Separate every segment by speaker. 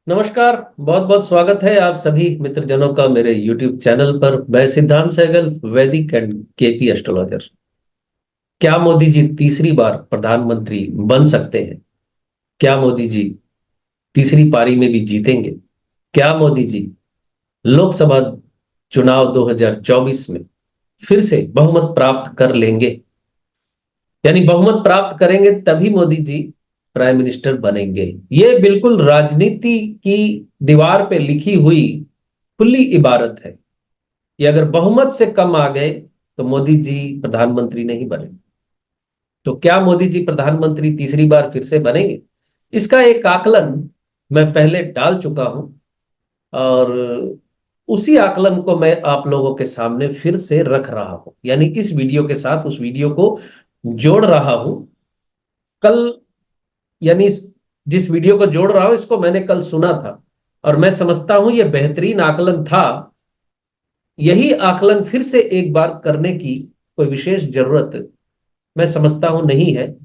Speaker 1: नमस्कार। बहुत बहुत स्वागत है आप सभी मित्रजनों का मेरे YouTube चैनल पर। मैं सिद्धांत सहगल, वैदिक एंड केपी एस्ट्रोलॉजर। क्या मोदी जी तीसरी बार प्रधानमंत्री बन सकते हैं? क्या मोदी जी तीसरी पारी में भी जीतेंगे? क्या मोदी जी लोकसभा चुनाव 2024 में फिर से बहुमत प्राप्त कर लेंगे? यानी बहुमत प्राप्त करेंगे तभी मोदी जी प्राइम मिनिस्टर बनेंगे। ये बिल्कुल राजनीति की दीवार पे लिखी हुई खुली इबारत है कि अगर बहुमत से कम आ गए तो मोदी जी प्रधानमंत्री नहीं बने। तो क्या मोदी जी प्रधानमंत्री तीसरी बार फिर से बनेंगे? इसका एक आकलन मैं पहले डाल चुका हूं, और उसी आकलन को मैं आप लोगों के सामने फिर से रख रहा हूं। यानी इस वीडियो के साथ उस वीडियो को जोड़ रहा हूं। कल, यानी जिस वीडियो को जोड़ रहा हूं इसको मैंने कल सुना था, और मैं समझता हूं यह बेहतरीन आकलन था। यही आकलन फिर से एक बार करने की कोई विशेष जरूरत मैं समझता हूं नहीं है।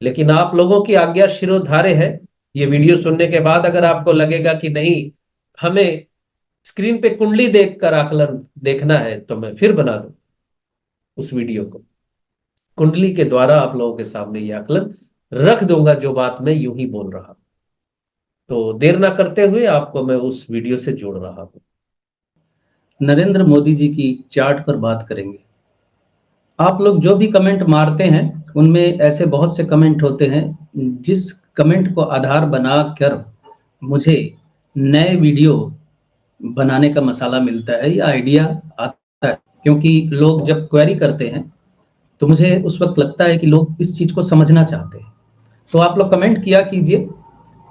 Speaker 1: लेकिन आप लोगों की आज्ञा शिरोधार्य है। ये वीडियो सुनने के बाद अगर आपको लगेगा कि नहीं, हमें स्क्रीन पे कुंडली देखकर आकलन देखना है, तो मैं फिर बना दूं उस वीडियो को। कुंडली के द्वारा आप लोगों के सामने ये आकलन रख दूंगा, जो बात मैं यूं ही बोल रहा हूं। तो देर ना करते हुए आपको मैं उस वीडियो से जोड़ रहा हूं। नरेंद्र मोदी जी की चार्ट पर बात करेंगे। आप लोग जो भी कमेंट मारते हैं उनमें ऐसे बहुत से कमेंट होते हैं जिस कमेंट को आधार बनाकर मुझे नए वीडियो बनाने का मसाला मिलता है या आइडिया आता है। क्योंकि लोग जब क्वेरी करते हैं तो मुझे उस वक्त लगता है कि लोग इस चीज को समझना चाहते हैं। तो आप लोग कमेंट किया कीजिए।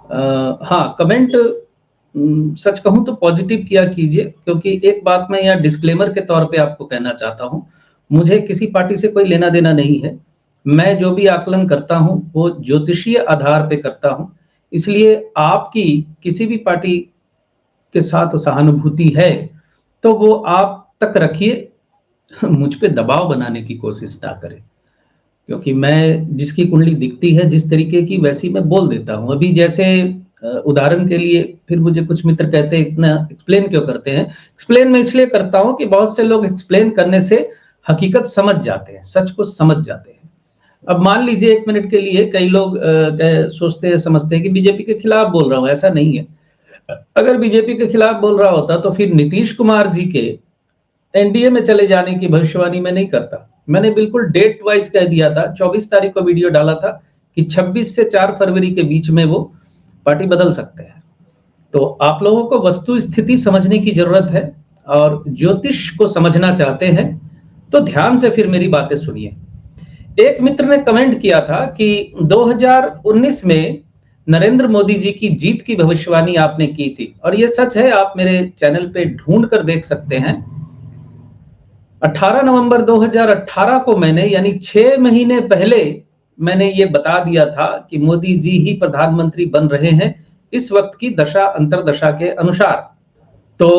Speaker 1: हाँ, कमेंट सच कहूं तो पॉजिटिव किया कीजिए, क्योंकि एक बात मैं यहाँ डिस्क्लेमर के तौर पे आपको कहना चाहता हूं। मुझे किसी पार्टी से कोई लेना देना नहीं है। मैं जो भी आकलन करता हूं वो ज्योतिषीय आधार पे करता हूं। इसलिए आपकी किसी भी पार्टी के साथ सहानुभूति है तो वो आप तक रखिए, मुझ पे दबाव बनाने की कोशिश ना करें। क्योंकि मैं जिसकी कुंडली दिखती है जिस तरीके की, वैसी मैं बोल देता हूँ। अभी जैसे उदाहरण के लिए, फिर मुझे कुछ मित्र कहते हैं इतना एक्सप्लेन क्यों करते हैं। एक्सप्लेन मैं इसलिए करता हूँ कि बहुत से लोग एक्सप्लेन करने से हकीकत समझ जाते हैं, सच को समझ जाते हैं। अब मान लीजिए 1 मिनट के लिए कई लोग सोचते हैं, समझते हैं कि बीजेपी के खिलाफ बोल रहा हूँ। ऐसा नहीं है। अगर बीजेपी के खिलाफ बोल रहा होता तो फिर नीतीश कुमार जी के एनडीए में चले जाने की भविष्यवाणी मैं नहीं करता। मैंने बिल्कुल डेट वाइज कह दिया था, 24 तारीख को वीडियो डाला था कि 26 से 4 फरवरी के बीच में वो पार्टी बदल सकते हैं। तो आप लोगों को वस्तु स्थिति समझने की जरूरत है, और ज्योतिष को समझना चाहते हैं तो ध्यान से फिर मेरी बातें सुनिए। एक मित्र ने कमेंट किया था कि 2019 में नरेंद्र मोदी जी की जीत की भविष्यवाणी आपने की थी, और ये सच है। आप मेरे चैनल पे ढूंढ कर देख सकते हैं। 18 नवंबर 2018 को मैंने, यानी 6 महीने पहले मैंने ये बता दिया था कि मोदी जी ही प्रधानमंत्री बन रहे हैं इस वक्त की दशा अंतरदशा के अनुसार। तो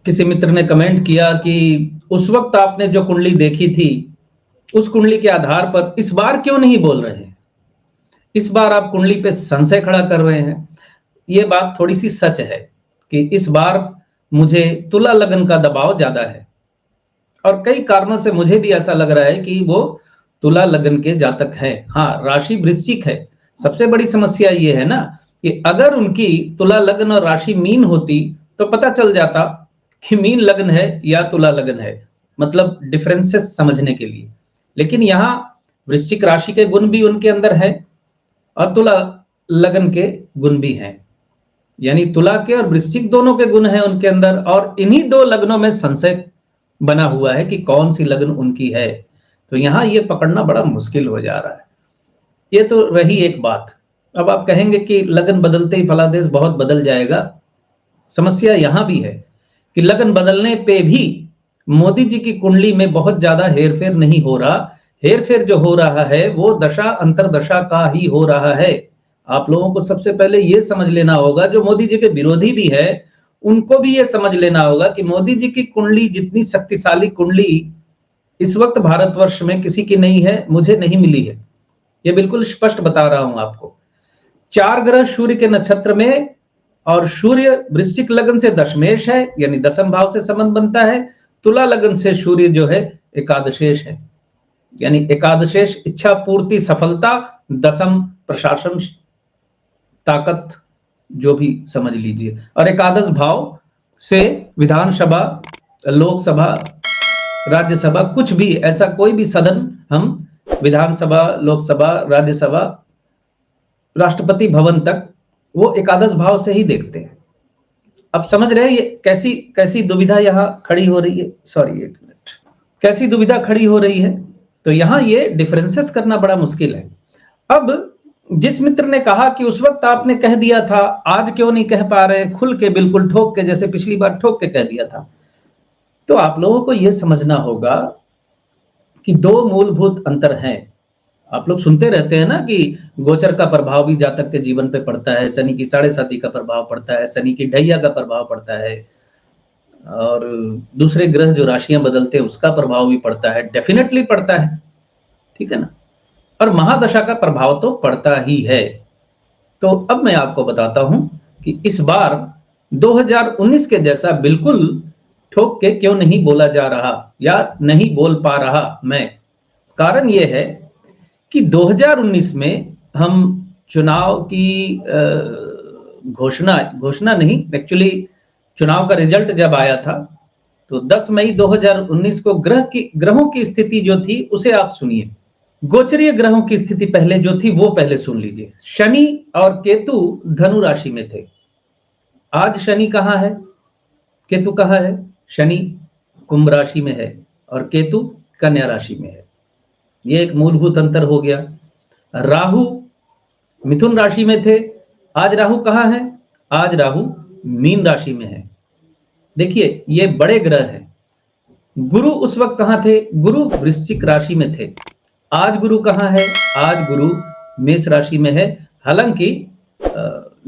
Speaker 1: किसी मित्र ने कमेंट किया कि उस वक्त आपने जो कुंडली देखी थी उस कुंडली के आधार पर इस बार क्यों नहीं बोल रहे हैं, इस बार आप कुंडली पे संशय खड़ा कर रहे हैं। ये बात थोड़ी सी सच है कि इस बार मुझे तुला लगन का दबाव ज्यादा है, और कई कारणों से मुझे भी ऐसा लग रहा है कि वो तुला लगन के जातक हैं। हाँ, राशि वृश्चिक है। सबसे बड़ी समस्या ये है ना कि अगर उनकी तुला लगन और राशि मीन होती तो पता चल जाता कि मीन लगन है या तुला लगन है, मतलब डिफरेंसेस समझने के लिए। लेकिन यहाँ वृश्चिक राशि के गुण भी उनके अंदर है और तुला लगन के गुण भी हैं। यानी तुला के और वृश्चिक दोनों के गुण हैं उनके अंदर, और इन्हीं दो लग्नों में संशय बना हुआ है कि कौन सी लगन उनकी है। तो यहां ये पकड़ना बड़ा मुश्किल हो जा रहा है। ये तो रही एक बात। अब आप कहेंगे कि लगन बदलते ही फलादेश बहुत बदल जाएगा। समस्या यहां भी है कि लगन बदलने पे भी मोदी जी की कुंडली में बहुत ज्यादा हेरफेर नहीं हो रहा। हेरफेर जो हो रहा है वो दशा अंतरदशा का ही हो रहा है। आप लोगों को सबसे पहले ये समझ लेना होगा, जो मोदी जी के विरोधी भी है उनको भी ये समझ लेना होगा कि मोदी जी की कुंडली जितनी शक्तिशाली कुंडली इस वक्त भारतवर्ष में किसी की नहीं है, मुझे नहीं मिली है। ये बिल्कुल स्पष्ट बता रहा हूं आपको। 4 ग्रह सूर्य के नक्षत्र में और सूर्य वृश्चिक लगन से दशमेश है, यानी दसम भाव से संबंध बनता है। तुला लगन से सूर्य जो है एकादशेश है, यानी एकादशेश इच्छा पूर्ति, सफलता, दसम प्रशासन, ताकत, जो भी समझ लीजिए। और एकादश भाव से विधानसभा, लोकसभा, राज्यसभा, कुछ भी ऐसा कोई भी सदन हम विधानसभा, लोकसभा, राज्यसभा, राष्ट्रपति भवन तक वो एकादश भाव से ही देखते हैं। अब समझ रहे हैं ये कैसी कैसी दुविधा यहाँ खड़ी हो रही है। सॉरी, एक मिनट, कैसी दुविधा खड़ी हो रही है। तो यहाँ ये डिफरेंसेस करना बड़ा मुश्किल है। अब जिस मित्र ने कहा कि उस वक्त आपने कह दिया था, आज क्यों नहीं कह पा रहे, खुल के, बिल्कुल ठोक के, जैसे पिछली बार ठोक के कह दिया था, तो आप लोगों को यह समझना होगा कि दो मूलभूत अंतर हैं। आप लोग सुनते रहते हैं ना कि गोचर का प्रभाव भी जातक के जीवन पे पड़ता है, शनि की 7.5 का प्रभाव पड़ता है, शनि की ढैया का प्रभाव पड़ता है, और दूसरे ग्रह जो राशियां बदलते हैं उसका प्रभाव भी पड़ता है, डेफिनेटली पड़ता है, ठीक है ना। और महादशा का प्रभाव तो पड़ता ही है। तो अब मैं आपको बताता हूं कि इस बार 2019 के जैसा बिल्कुल ठोक के क्यों नहीं बोला जा रहा या नहीं बोल पा रहा मैं। कारण यह है कि 2019 में हम चुनाव की घोषणा नहीं, एक्चुअली चुनाव का रिजल्ट जब आया था तो 10 मई 2019 को ग्रहों की स्थिति जो थी उसे आप सुनिए। गोचरीय ग्रहों की स्थिति पहले जो थी वो पहले सुन लीजिए। शनि और केतु धनु राशि में थे। आज शनि कहाँ है, केतु कहाँ है? शनि कुंभ राशि में है और केतु कन्या राशि में है। ये एक मूलभूत अंतर हो गया। राहु मिथुन राशि में थे, आज राहु कहाँ है? आज राहु मीन राशि में है। देखिए ये बड़े ग्रह हैं। गुरु उस वक्त कहाँ थे? गुरु वृश्चिक राशि में थे। आज गुरु कहाँ है? आज गुरु मेष राशि में है। हालांकि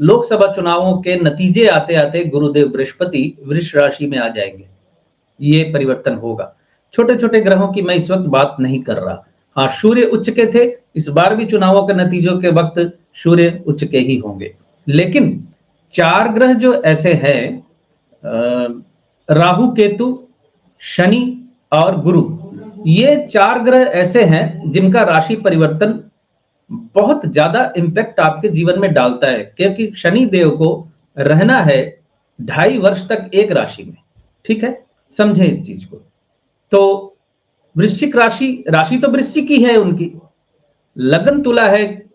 Speaker 1: लोकसभा चुनावों के नतीजे आते आते गुरुदेव बृहस्पति वृष राशि में आ जाएंगे, ये परिवर्तन होगा। छोटे छोटे ग्रहों की मैं इस वक्त बात नहीं कर रहा। हाँ, सूर्य उच्च के थे, इस बार भी चुनावों के नतीजों के वक्त सूर्य उच्च के ही होंगे। लेकिन चार ग्रह जो ऐसे हैं, राहु, केतु, शनि और गुरु, ये चार ग्रह ऐसे हैं जिनका राशि परिवर्तन बहुत ज्यादा इंपैक्ट आपके जीवन में डालता है, क्योंकि शनि देव को रहना है 2.5 वर्ष तक एक राशि में। ठीक है, समझे इस चीज को। तो वृश्चिक राशि तो वृश्चिक ही है, उनकी लगन तुला है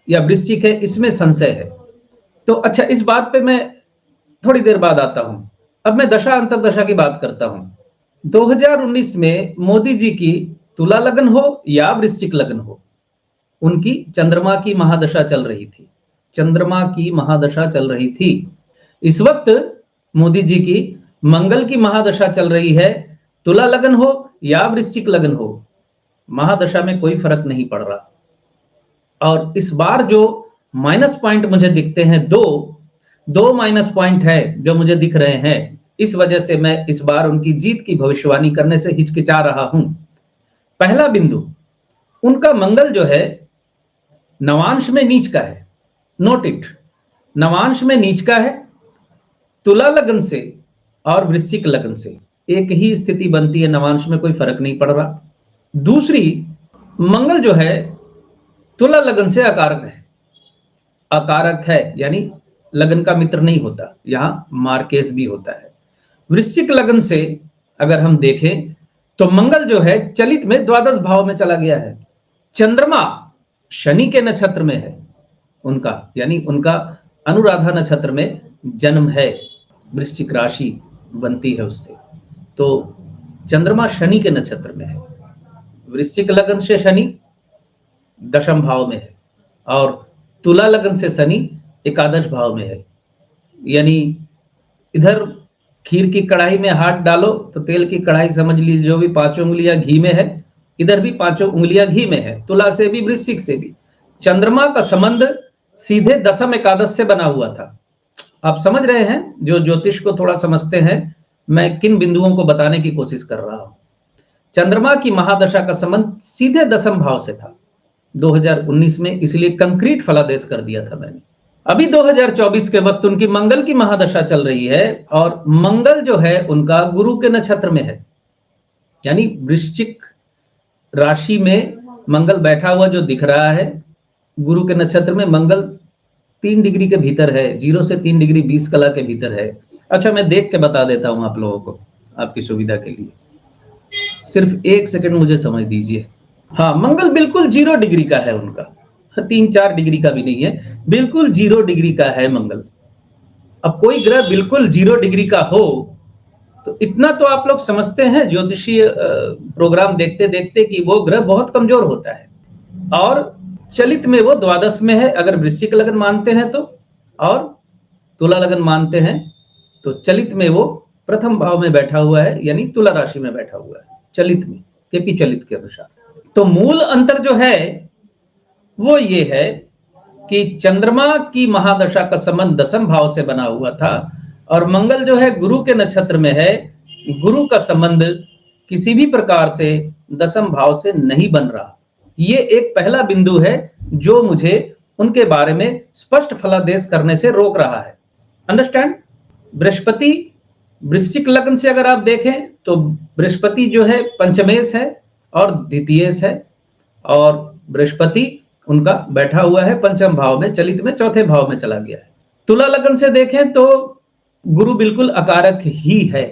Speaker 1: या वृश्चिक है, इसमें संशय है। तो अच्छा, इस बात पे मैं थोड़ी देर बाद आता हूं। अब मैं दशा अंतरदशा की बात करता हूं। 2019 में मोदी जी की तुला लगन हो या वृश्चिक लगन हो, उनकी चंद्रमा की महादशा चल रही थी। चंद्रमा की महादशा चल रही थी। इस वक्त मोदी जी की मंगल की महादशा चल रही है। तुला लगन हो या वृश्चिक लगन हो, महादशा में कोई फर्क नहीं पड़ रहा। और इस बार जो माइनस पॉइंट मुझे दिखते हैं, दो माइनस पॉइंट है जो मुझे दिख रहे हैं। इस वजह से मैं इस बार उनकी जीत की भविष्यवाणी करने से हिचकिचा रहा हूं। पहला बिंदु, उनका मंगल जो है नवांश में नीच का है। नोट इट, नवांश में नीच का है। तुला लगन से और वृश्चिक लगन से एक ही स्थिति बनती है, नवांश में कोई फर्क नहीं पड़ रहा। दूसरी, मंगल जो है तुला लगन से अकारक है। अकारक है यानी लगन का मित्र नहीं होता, यहां मार्केस भी होता है। वृश्चिक लगन से अगर हम देखें तो मंगल जो है चलित में द्वादश भाव में चला गया है। चंद्रमा शनि के नक्षत्र में है उनका, यानी उनका अनुराधा नक्षत्र में जन्म है, वृश्चिक राशि बनती है उससे। तो चंद्रमा शनि के नक्षत्र में है। वृश्चिक लगन से शनि दशम भाव में है और तुला लगन से शनि एकादश भाव में है। यानी इधर खीर की कढ़ाई में हाथ डालो तो तेल की कढ़ाई समझ लीजिए, जो भी 5 उंगलियां घी में है, इधर भी 5 उंगलियां घी में है। तुला से भी वृश्चिक से भी चंद्रमा का संबंध सीधे दशम एकादश से बना हुआ था। आप समझ रहे हैं, जो ज्योतिष को थोड़ा समझते हैं, मैं किन बिंदुओं को बताने की कोशिश कर रहा हूं। चंद्रमा की महादशा का संबंध सीधे दशम भाव से था 2019 में, इसलिए कंक्रीट फलादेश कर दिया था मैंने।
Speaker 2: अभी 2024 के वक्त उनकी मंगल की महादशा चल रही है और मंगल जो है उनका गुरु के नक्षत्र में है, यानी वृश्चिक राशि में मंगल बैठा हुआ जो दिख रहा है, गुरु के नक्षत्र में मंगल 3 डिग्री के भीतर है, 0 से 3 डिग्री 20 कला के भीतर है। अच्छा, मैं देख के बता देता हूं आप लोगों को, आपकी सुविधा के लिए, सिर्फ 1 सेकंड मुझे समझ दीजिए। हाँ, मंगल बिल्कुल 0 डिग्री का है उनका, 3-4 डिग्री का भी नहीं है, बिल्कुल 0 डिग्री का है मंगल। अब कोई ग्रह बिल्कुल 0 डिग्री का हो तो इतना तो आप लोग समझते हैं ज्योतिषीय प्रोग्राम देखते देखते कि वो ग्रह बहुत कमजोर होता है, और चलित में वो द्वादश में है अगर वृश्चिक लगन मानते हैं तो, और तुला लगन मानते हैं तो चलित में वो प्रथम भाव में बैठा हुआ है, यानी तुला राशि में बैठा हुआ है चलित में, केपी चलित के अनुसार। तो मूल अंतर जो है वो ये है कि चंद्रमा की महादशा का संबंध 10वें भाव से बना हुआ था, और मंगल जो है गुरु के नक्षत्र में है, गुरु का संबंध किसी भी प्रकार से 10वें भाव से नहीं बन रहा। ये एक पहला बिंदु है जो मुझे उनके बारे में स्पष्ट फलादेश करने से रोक रहा है। अंडरस्टैंड? बृहस्पति वृश्चिक लग्न से अगर आप देखें तो बृहस्पति जो है पंचमेश है और द्वितीयेश है, और बृहस्पति उनका बैठा हुआ है पंचम भाव में, चलित में 4थे भाव में चला गया है। तुला लगन से देखें तो गुरु बिल्कुल अकारक ही है,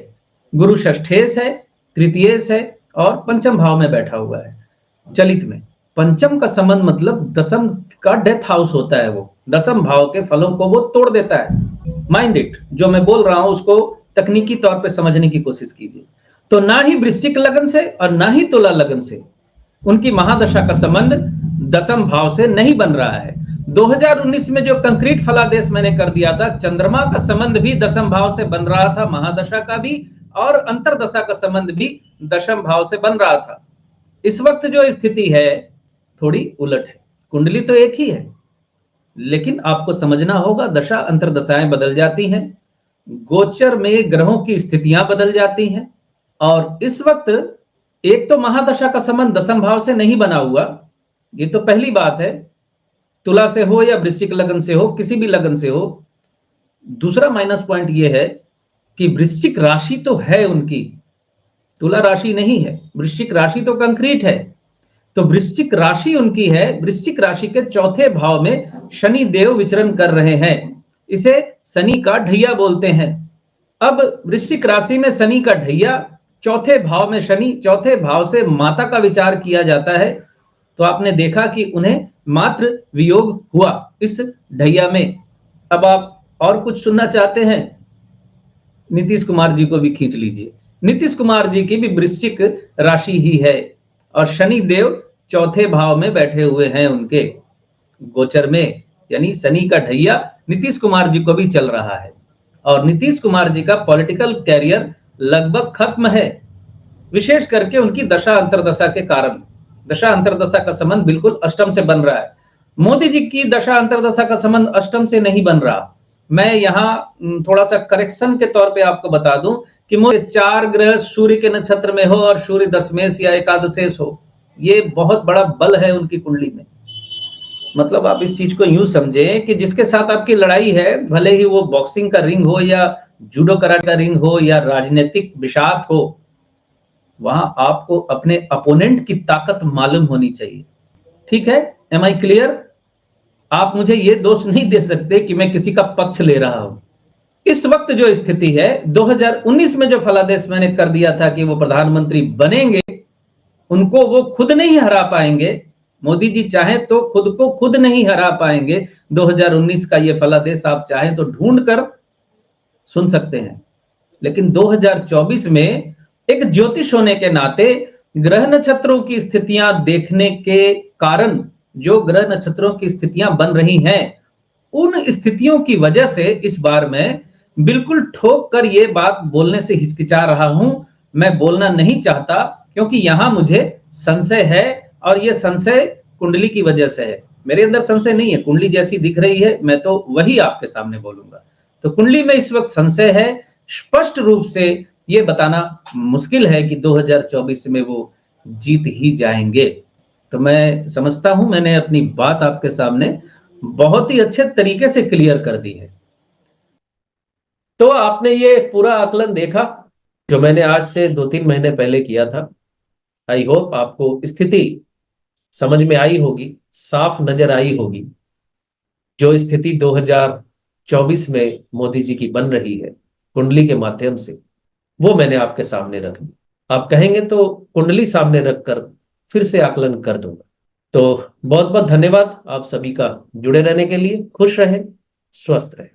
Speaker 2: गुरु षष्ठेश है, तृतीयेश है और पंचम भाव में बैठा हुआ है चलित में। पंचम का संबंध मतलब 10वें का डेथ हाउस होता है, वो 10वें भाव के फलों को वो तोड़ देता है। माइंड इट, जो मैं बोल रहा हूं उसको तकनीकी तौर पे समझने की कोशिश कीजिए। तो ना ही वृश्चिक लगन से और ना ही तुला लगन से उनकी महादशा का संबंध 10वें भाव से नहीं बन रहा है। 2019 में जो कंक्रीट फलादेश मैंने कर दिया था, चंद्रमा का संबंध भी 10वें भाव से बन रहा था, महादशा का भी, और अंतरदशा का संबंध भी 10वें भाव से बन रहा था। इस वक्त जो स्थिति है थोड़ी उलट है। कुंडली तो एक ही है, लेकिन आपको समझना होगा दशा अंतरदशाएं बदल जाती हैं, गोचर में ग्रहों की स्थितियां बदल जाती हैं, और इस वक्त एक तो महादशा का संबंध 10वें भाव से नहीं बना हुआ, ये तो पहली बात है, तुला से हो या वृश्चिक लगन से हो, किसी भी लगन से हो। दूसरा माइनस पॉइंट ये है कि वृश्चिक राशि तो है उनकी, तुला राशि नहीं है, वृश्चिक राशि तो कंक्रीट है। तो वृश्चिक राशि उनकी है, वृश्चिक राशि के 4थे भाव में शनि देव विचरण कर रहे हैं, इसे शनि का ढैया बोलते हैं। अब वृश्चिक राशि में शनि का ढैया, 4थे भाव में शनि, 4थे भाव से माता का विचार किया जाता है, तो आपने देखा कि उन्हें मातृ वियोग हुआ इस ढैया में। अब आप और कुछ सुनना चाहते हैं, नीतीश कुमार जी को भी खींच लीजिए। नीतीश कुमार जी की भी वृश्चिक राशि ही है, और शनि देव 4थे भाव में बैठे हुए हैं उनके गोचर में, यानी शनि का ढैया नीतीश कुमार जी को भी चल रहा है, और नीतीश कुमार जी का पॉलिटिकल कैरियर लगभग खत्म है, विशेष करके उनकी दशा अंतरदशा के कारण। दशा अंतरदशा का संबंध बिल्कुल अष्टम से बन रहा है। मोदी जी की दशा अंतरदशा का संबंध अष्टम से नहीं बन रहा। मैं यहाँ थोड़ा सा करेक्शन के तौर पे आपको बता दूं कि मोदी 4 ग्रह सूर्य के नक्षत्र में हो और सूर्य दशमेश या एकादशेश हो, ये बहुत बड़ा बल है उनकी कुंडली में। मतलब आप इस चीज को यूं समझें कि जिसके साथ आपकी लड़ाई है, भले ही वो बॉक्सिंग का रिंग हो या जूडो कराटे का रिंग हो या राजनीतिक विषाद हो, वहां आपको अपने अपोनेंट की ताकत मालूम होनी चाहिए। ठीक है? Am I clear? आप मुझे ये दोष नहीं दे सकते कि मैं किसी का पक्ष ले रहा हूं। इस वक्त जो स्थिति है, 2019 में जो फलादेश मैंने कर दिया था कि वो प्रधानमंत्री बनेंगे, उनको वो खुद नहीं हरा पाएंगे। मोदी जी चाहे तो खुद को खुद नहीं हरा पाएंगे। 2019 का ये फलादेश आप चाहें तो ढूंढ कर सुन सकते हैं, लेकिन 2024 में एक ज्योतिष होने के नाते ग्रह नक्षत्रों की स्थितियां देखने के कारण जो ग्रह नक्षत्रों की स्थितियां बन रही हैं, उन स्थितियों की वजह से इस बार मैं बिल्कुल ठोक कर ये बात बोलने से हिचकिचा रहा हूं। मैं बोलना नहीं चाहता क्योंकि यहां मुझे संशय है, और ये संशय कुंडली की वजह से है। मेरे अंदर संशय नहीं है, कुंडली जैसी दिख रही है मैं तो वही आपके सामने बोलूंगा। तो कुंडली में इस वक्त संशय है, स्पष्ट रूप से ये बताना मुश्किल है कि 2024 में वो जीत ही जाएंगे। तो मैं समझता हूं मैंने अपनी बात आपके सामने बहुत ही अच्छे तरीके से क्लियर कर दी है। तो आपने ये पूरा आकलन देखा जो मैंने आज से 2-3 महीने पहले किया था। आई होप आपको स्थिति समझ में आई होगी, साफ नजर आई होगी। जो स्थिति 2024 में मोदी जी की बन रही है कुंडली के माध्यम से, वो मैंने आपके सामने रख दी। आप कहेंगे तो कुंडली सामने रखकर फिर से आकलन कर दूंगा। तो बहुत बहुत धन्यवाद आप सभी का जुड़े रहने के लिए। खुश रहे, स्वस्थ रहे।